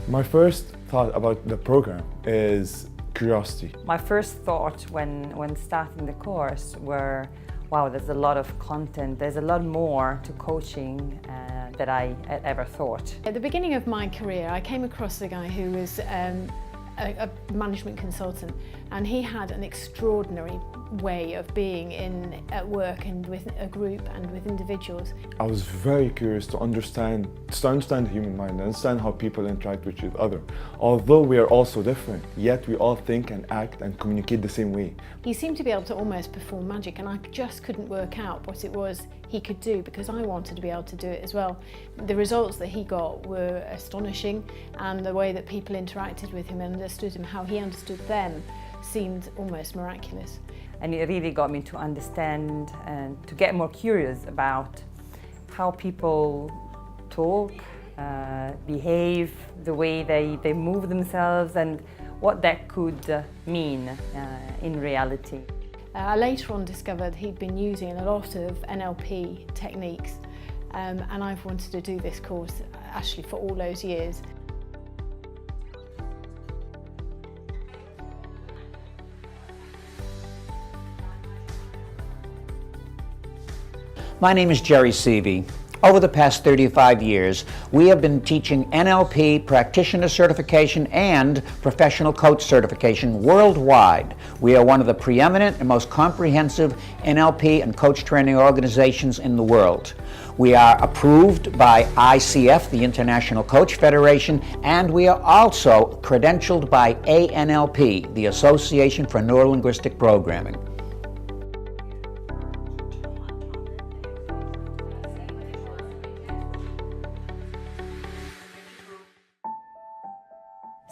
My first thought about the program is curiosity. My first thought when starting the course were, wow, there's a lot of content, there's a lot more to coaching than I had ever thought. At the beginning of my career, I came across a guy who was a management consultant, and he had an extraordinary way of being at work and with a group and with individuals. I was very curious to understand the human mind, understand how people interact with each other. Although we are all so different, yet we all think and act and communicate the same way. He seemed to be able to almost perform magic, and I just couldn't work out what it was he could do, because I wanted to be able to do it as well. The results that he got were astonishing, and the way that people interacted with him and understood him, how he understood them, seemed almost miraculous. And it really got me to understand and to get more curious about how people talk, behave, the way they move themselves, and what that could mean in reality. I later on discovered he'd been using a lot of NLP techniques, and I've wanted to do this course actually for all those years. My name is Jerry Seavey. Over the past 35 years, we have been teaching NLP Practitioner Certification and Professional Coach Certification worldwide. We are one of the preeminent and most comprehensive NLP and coach training organizations in the world. We are approved by ICF, the International Coach Federation, and we are also credentialed by ANLP, the Association for Neuro-Linguistic Programming.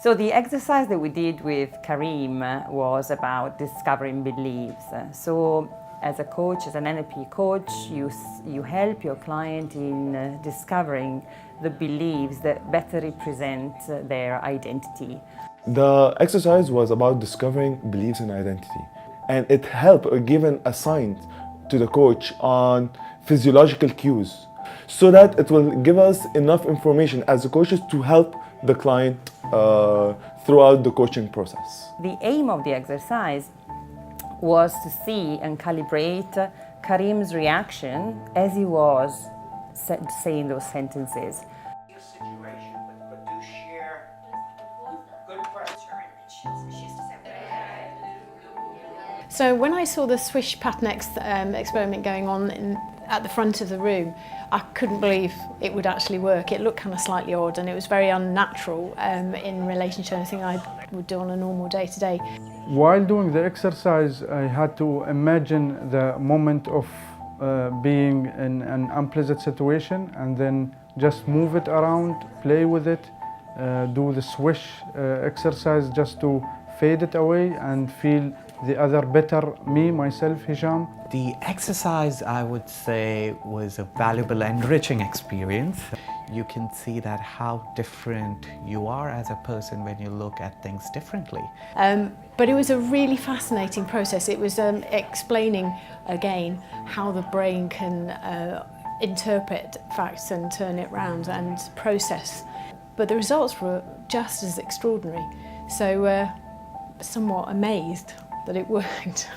So the exercise that we did with Karim was about discovering beliefs. So as a coach, as an NLP coach, you help your client in discovering the beliefs that better represent their identity. The exercise was about discovering beliefs and identity. And it helped given a sign to the coach on physiological cues, so that it will give us enough information as the coaches to help the client throughout the coaching process. The aim of the exercise was to see and calibrate Karim's reaction as he was saying those sentences. Your situation, but do share good So when I saw the swish pattern experiment going on at the front of the room, I couldn't believe it would actually work. It looked kind of slightly odd, and it was very unnatural in relation to anything I would do on a normal day-to-day. While doing the exercise, I had to imagine the moment of being in an unpleasant situation, and then just move it around, play with it, do the swish exercise just to fade it away and feel the other better me, myself, Hisham. The exercise, I would say, was a valuable, enriching experience. You can see that how different you are as a person when you look at things differently. But it was a really fascinating process. It was explaining again how the brain can interpret facts and turn it round and process. But the results were just as extraordinary. So somewhat amazed that it worked.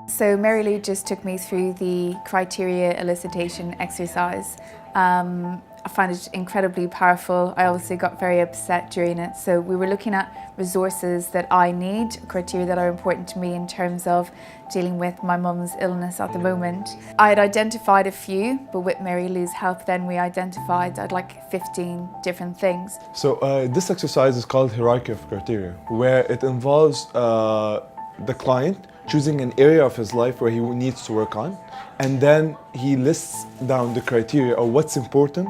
So Mary Lou just took me through the criteria elicitation exercise. I found it incredibly powerful. I also got very upset during it. So we were looking at resources that I need, criteria that are important to me in terms of dealing with my mum's illness at the moment. I had identified a few, but with Mary Lou's help then we identified I'd like 15 different things. So this exercise is called hierarchy of criteria, where it involves the client choosing an area of his life where he needs to work on, and then he lists down the criteria of what's important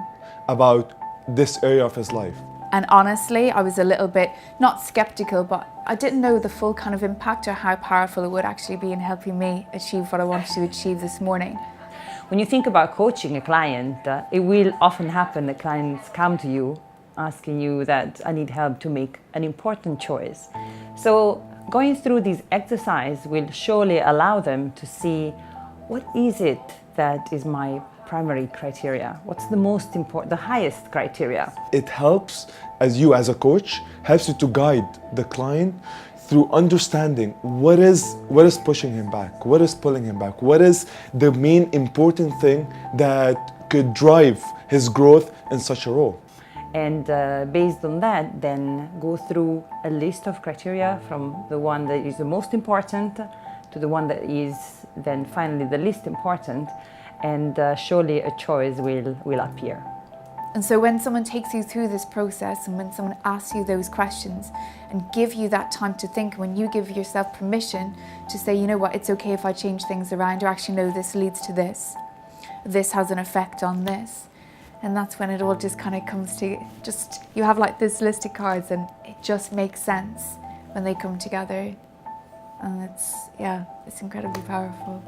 about this area of his life. And honestly, I was a little bit, not skeptical, but I didn't know the full kind of impact or how powerful it would actually be in helping me achieve what I wanted to achieve this morning. When you think about coaching a client, it will often happen that clients come to you asking you that I need help to make an important choice. So going through these exercises will surely allow them to see what is it that is my primary criteria? What's the most important, the highest criteria? It helps, as a coach, helps you to guide the client through understanding what is pushing him back, what is pulling him back, what is the main important thing that could drive his growth in such a role. And based on that, then go through a list of criteria from the one that is the most important to the one that is then finally the least important, and surely a choice will appear. And so when someone takes you through this process and when someone asks you those questions and give you that time to think, when you give yourself permission to say, you know what, it's okay if I change things around, or actually no, this leads to this has an effect on this. And that's when it all just kind of comes to just, you have like this list of cards and it just makes sense when they come together. And it's incredibly powerful.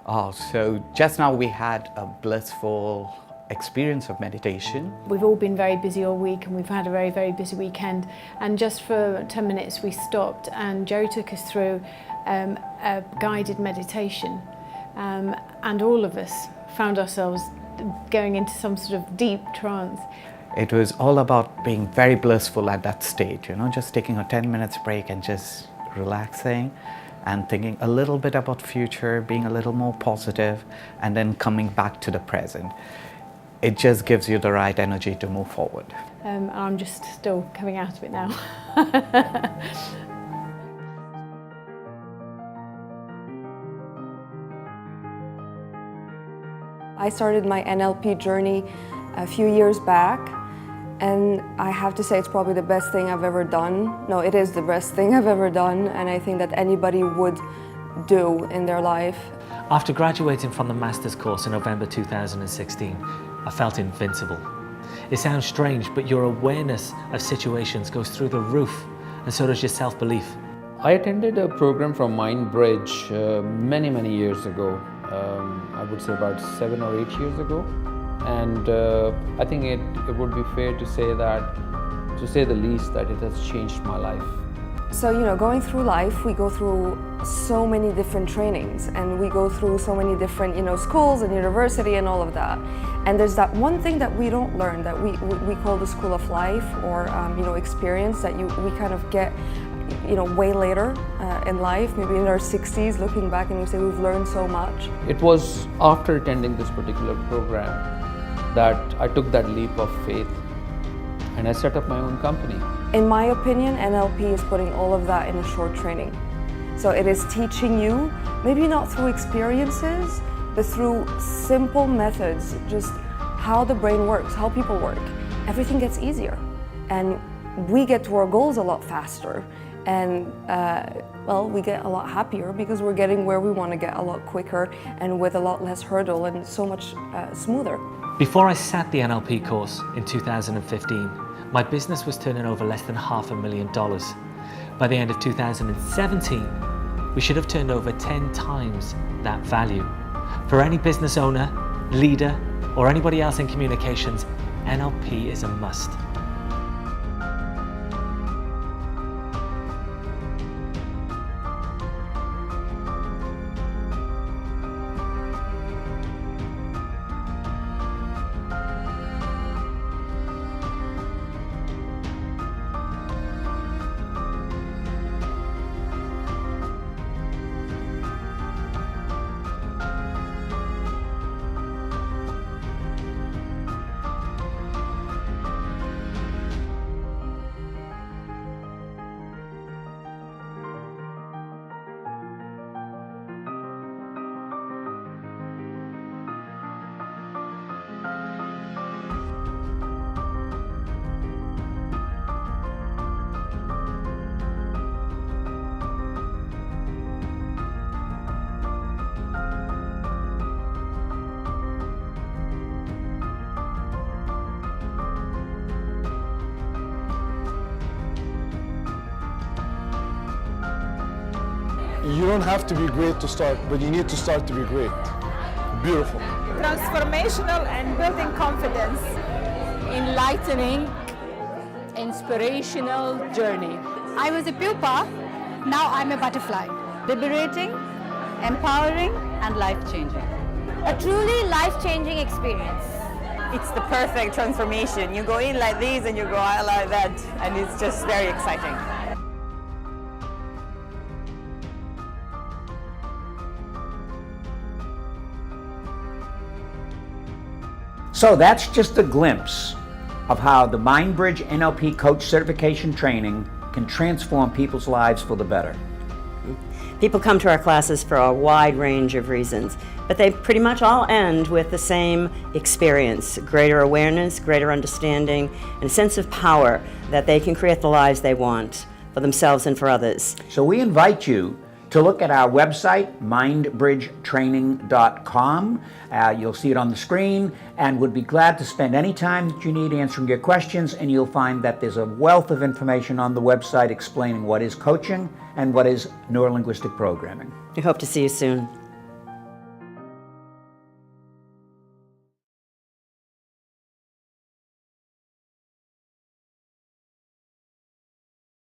Oh, so just now we had a blissful experience of meditation. We've all been very busy all week and we've had a very, very busy weekend, and just for 10 minutes we stopped and Joe took us through a guided meditation, and all of us found ourselves going into some sort of deep trance. It was all about being very blissful at that stage, just taking a 10 minutes break and just relaxing and thinking a little bit about future, being a little more positive, and then coming back to the present. It just gives you the right energy to move forward. I'm just still coming out of it now. I started my NLP journey a few years back, and I have to say it's probably the best thing I've ever done. No, it is the best thing I've ever done, and I think that anybody would do in their life. After graduating from the master's course in November 2016, I felt invincible. It sounds strange, but your awareness of situations goes through the roof, and so does your self-belief. I attended a program from MindBridge many years ago. I would say about 7 or 8 years ago. And I think it would be fair to say that, to say the least, that it has changed my life. So, going through life, we go through so many different trainings, and we go through so many different, schools and university and all of that. And there's that one thing that we don't learn, that we call the school of life, or, experience that we kind of get, way later in life, maybe in our 60s, looking back, and we say we've learned so much. It was after attending this particular program that I took that leap of faith and I set up my own company. In my opinion, NLP is putting all of that in a short training. So it is teaching you, maybe not through experiences, but through simple methods, just how the brain works, how people work. Everything gets easier, and we get to our goals a lot faster. And we get a lot happier because we're getting where we want to get a lot quicker and with a lot less hurdle and so much smoother. Before I sat the NLP course in 2015, my business was turning over less than $500,000. By the end of 2017, we should have turned over 10 times that value. For any business owner, leader, or anybody else in communications, NLP is a must. You don't have to be great to start, but you need to start to be great. Beautiful. Transformational and building confidence. Enlightening, inspirational journey. I was a pupa, now I'm a butterfly. Liberating, empowering, and life-changing. A truly life-changing experience. It's the perfect transformation. You go in like this and you go out like that, and it's just very exciting. So that's just a glimpse of how the MindBridge NLP Coach Certification Training can transform people's lives for the better. People come to our classes for a wide range of reasons, but they pretty much all end with the same experience: greater awareness, greater understanding, and a sense of power that they can create the lives they want for themselves and for others. So we invite you to look at our website, mindbridgetraining.com. You'll see it on the screen, and would be glad to spend any time that you need answering your questions, and you'll find that there's a wealth of information on the website explaining what is coaching and what is neurolinguistic programming. We hope to see you soon.